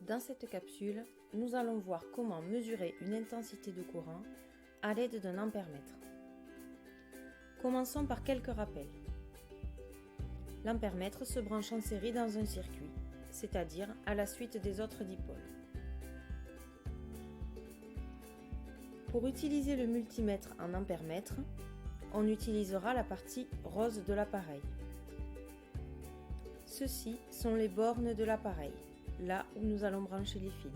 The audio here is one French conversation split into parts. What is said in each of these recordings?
Dans cette capsule, nous allons voir comment mesurer une intensité de courant à l'aide d'un ampèremètre. Commençons par quelques rappels. L'ampèremètre se branche en série dans un circuit, c'est-à-dire à la suite des autres dipôles. Pour utiliser le multimètre en ampèremètre, on utilisera la partie rose de l'appareil. Ceci sont les bornes de l'appareil, là où nous allons brancher les fils.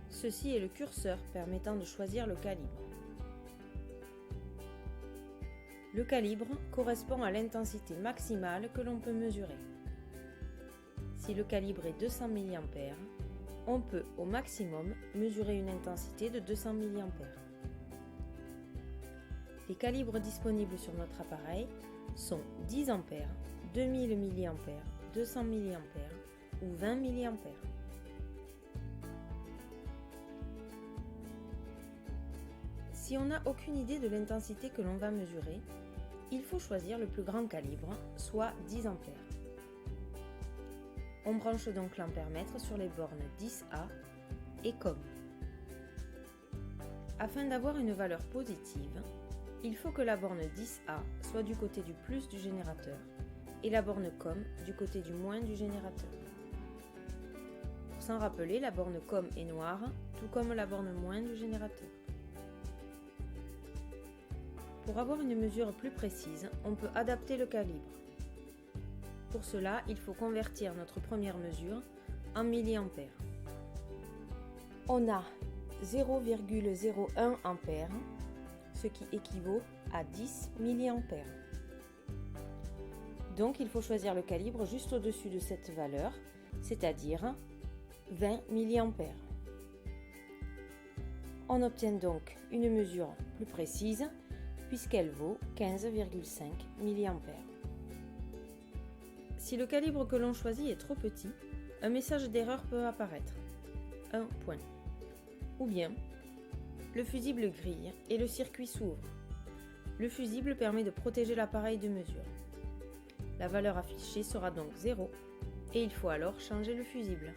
Ceci est le curseur permettant de choisir le calibre. Le calibre correspond à l'intensité maximale que l'on peut mesurer. Si le calibre est 200 mA, on peut au maximum mesurer une intensité de 200 mA. Les calibres disponibles sur notre appareil sont 10 A, 2000 mA, 200 mA ou 20 mA. Si on n'a aucune idée de l'intensité que l'on va mesurer, il faut choisir le plus grand calibre, soit 10 A. On branche donc l'ampèremètre sur les bornes 10A et COM. Afin d'avoir une valeur positive, il faut que la borne 10A soit du côté du plus du générateur et la borne COM du côté du moins du générateur. Pour s'en rappeler, la borne COM est noire, tout comme la borne moins du générateur. Pour avoir une mesure plus précise, on peut adapter le calibre. Pour cela, il faut convertir notre première mesure en milliampères. On a 0,01 ampères, ce qui équivaut à 10 milliampères. Donc il faut choisir le calibre juste au-dessus de cette valeur, c'est-à-dire 20 milliampères. On obtient donc une mesure plus précise puisqu'elle vaut 15,5 milliampères. Si le calibre que l'on choisit est trop petit, un message d'erreur peut apparaître. 1 point. Ou bien, le fusible grille et le circuit s'ouvre. Le fusible permet de protéger l'appareil de mesure. La valeur affichée sera donc 0 et il faut alors changer le fusible.